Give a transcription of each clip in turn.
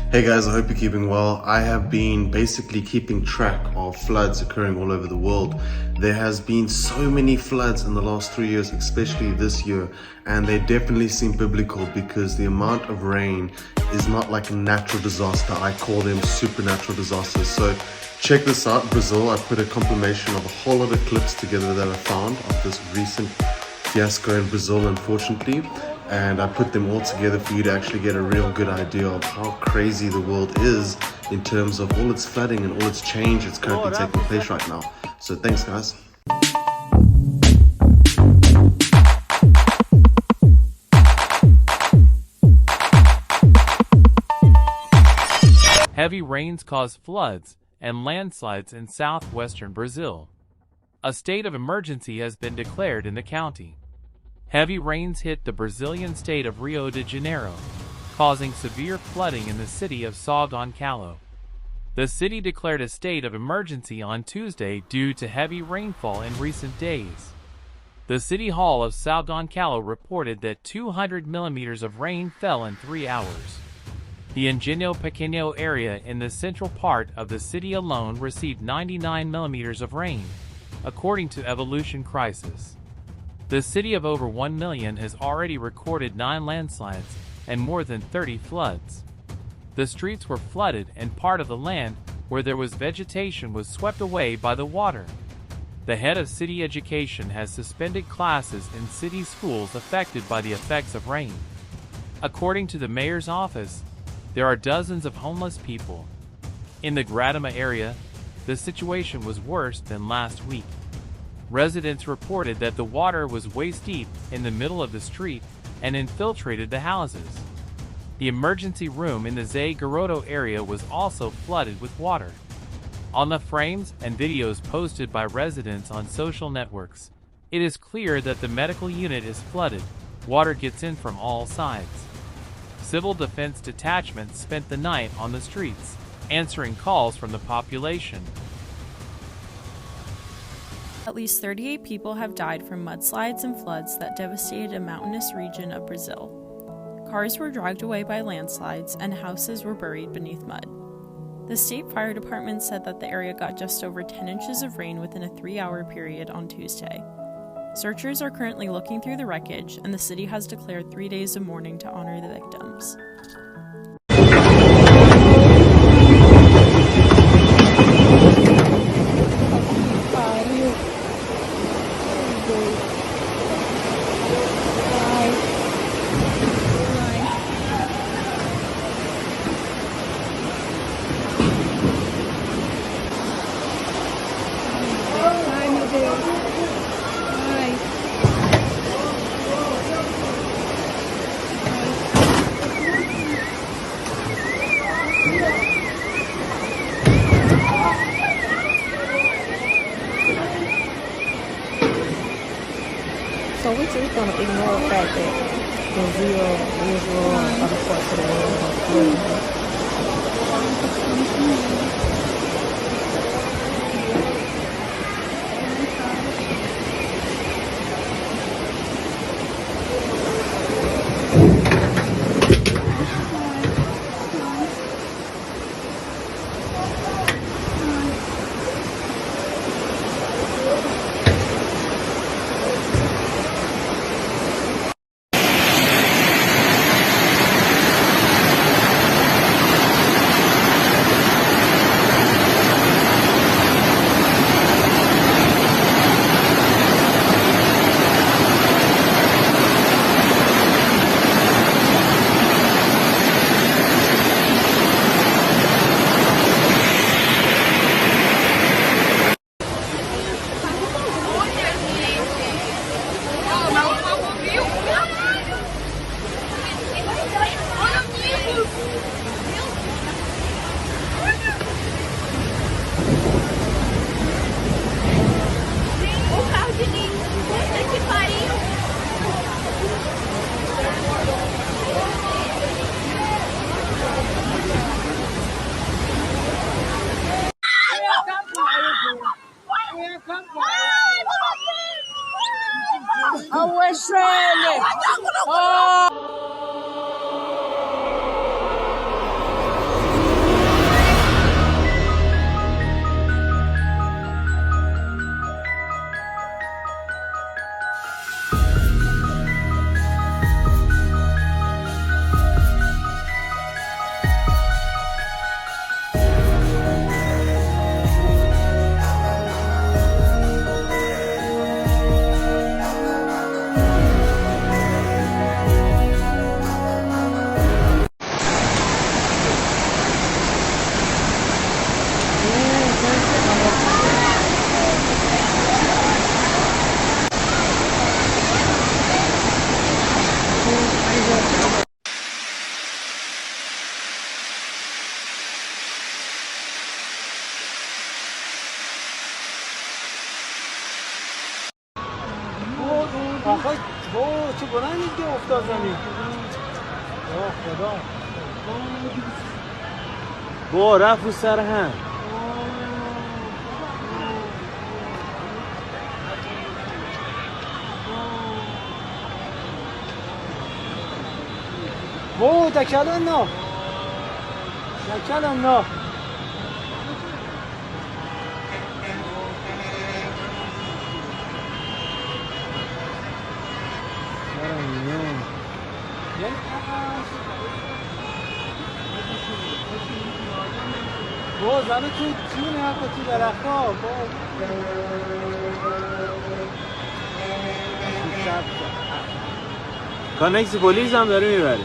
Hey guys, I hope you're keeping well. I have been basically keeping track of floods occurring all over the world. There has been so many floods in the last 3 years, especially this year, and they definitely seem biblical because the amount of rain is not like a natural disaster. I call them supernatural disasters. So check this out, Brazil. I put a compilation of a whole lot of clips together that I found of this recent fiasco in Brazil, unfortunately, and I put them all together for you to actually get a real good idea of how crazy the world is in terms of all its flooding and all its change that's currently taking place right now. So thanks, guys. Heavy rains caused floods and landslides in southwestern Brazil. A state of emergency has been declared in the county. Heavy rains hit the Brazilian state of Rio de Janeiro, causing severe flooding in the city of São Gonçalo. The city declared a state of emergency on Tuesday due to heavy rainfall in recent days. The City Hall of São Gonçalo reported that 200 millimeters of rain fell in 3 hours. The Engenho Pequeno area in the central part of the city alone received 99 millimeters of rain, according to Evolution Crisis. The city of over 1 million has already recorded 9 landslides and more than 30 floods. The streets were flooded and part of the land where there was vegetation was swept away by the water. The head of city education has suspended classes in city schools affected by the effects of rain. According to the mayor's office, there are dozens of homeless people. In the Gratama area, the situation was worse than last week. Residents reported that the water was waist-deep in the middle of the street and infiltrated the houses. The emergency room in the Zé Garoto area was also flooded with water. On the frames and videos posted by residents on social networks, it is clear that the medical unit is flooded. Water gets in from all sides. Civil defense detachments spent the night on the streets, answering calls from the population. At least 38 people have died from mudslides and floods that devastated a mountainous region of Brazil. Cars were dragged away by landslides and houses were buried beneath mud. The state fire department said that the area got just over 10 inches of rain within a 3-hour period on Tuesday. Searchers are currently looking through the wreckage, and the city has declared 3 days of mourning to honor the victims. So we're just going to ignore the fact that Brazil, Israel, and other parts of the world are flooding. افتاد زمین با رفت رو سر هم با تکلن نه تکلن نه با زنه تو چونه حتی تو درختا کانکس پلیس هم داره میبره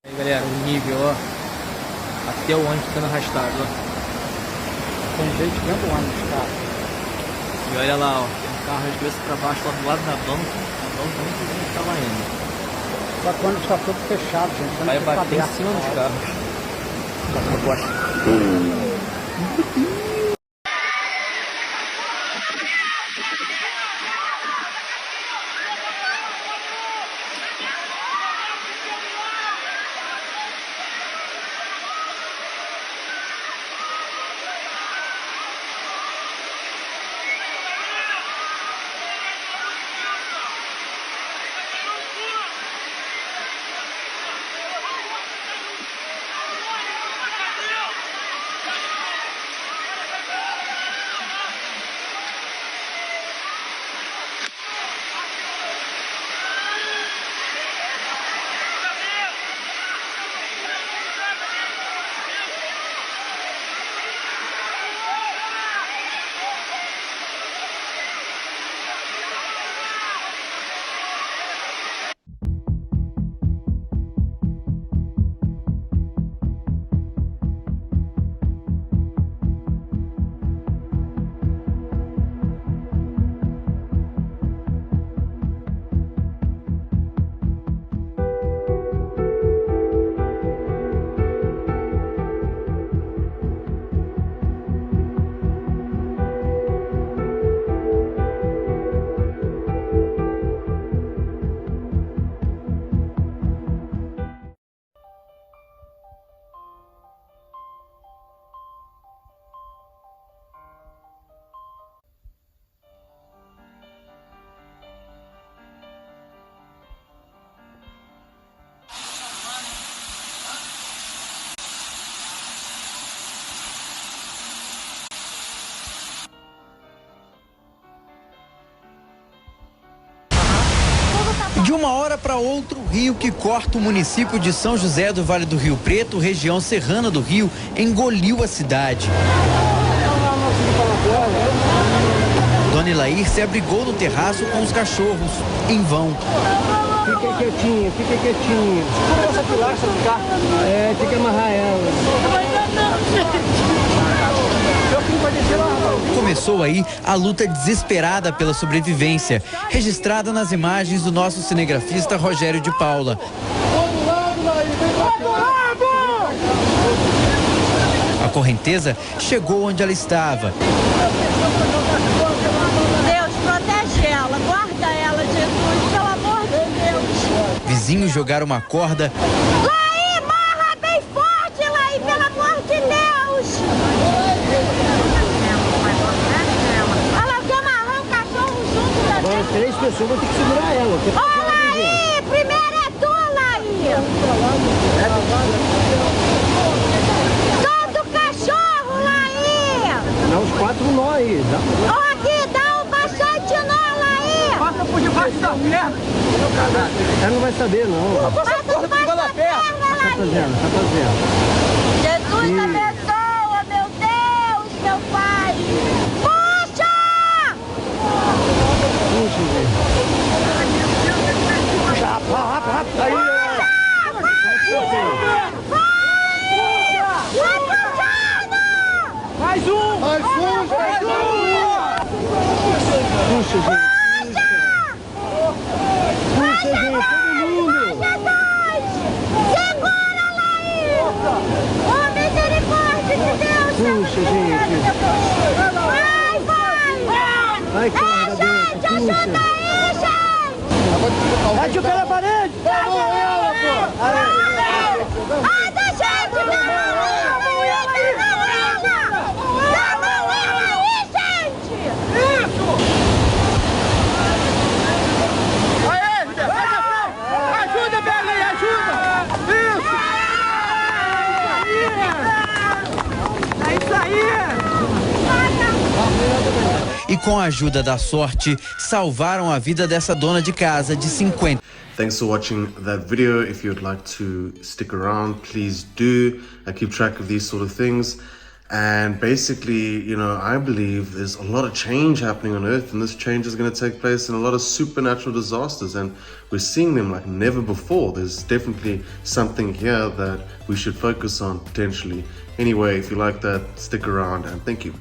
Aí galera, o nível ó, até o ônibus ficando arrastado ó. Tem gente dentro do ônibus, cara. E olha lá ó, tem um carro de cabeça pra baixo lá do lado da banca não sei onde tá lá indo. Só que o ônibus tá todo fechado, gente. Vai bater em cima dos carros. De uma hora para outra, o rio que corta o município de São José do Vale do Rio Preto, região serrana do Rio, engoliu a cidade. Dona Elair se abrigou no terraço com os cachorros, em vão. Fica quietinho, fica quietinho. Segura essa pilastra do carro. É, tem que amarrar ela. Começou aí a luta desesperada pela sobrevivência, registrada nas imagens do nosso cinegrafista Rogério de Paula. A correnteza chegou onde ela estava. Deus, protege ela, guarda ela, Jesus, pelo amor de Deus. Vizinhos jogaram uma corda. Laí, morra bem forte, Laí, pelo amor de Deus. Ela quer amarrar o cachorro junto da gente. 3 pessoas vão ter que segurar ela. Ô, Laí, primeiro é tu, Laí. Solta o cachorro, Laí. Dá uns 4 nó aí. Ó, aqui, dá um bastante nó, Laí. Passa por debaixo da perna. Ela não vai saber, não. Passa por debaixo da perna, Tá Laí. fazendo, tá fazendo. Jesus abençoa, meu Deus, meu Pai. Puxa! Puxa, gente. Puxa, rápido, rápido. Aí. Vai puxando! Mais um! Mais um! Puxa, gente. Puxa, gente, todo mundo! Jesus! Segura, Laí! Ô, misericórdia! Bate o pé na parede! Chamou ela, pô! Ai, da gente! Chamou ela aí, gente! Isso! Aê, ajuda, Belém, ajuda! Isso! É isso aí! E com a ajuda da sorte, salvaram a vida dessa dona de casa de 50. Thanks for watching that video. If you'd like to stick around, please do. I keep track of these sort of things. And basically, you know, I believe there's a lot of change happening on Earth, and this change is going to take place in a lot of supernatural disasters, and we're seeing them like never before. There's definitely something here that we should focus on potentially. Anyway, if you like that, stick around, and thank you.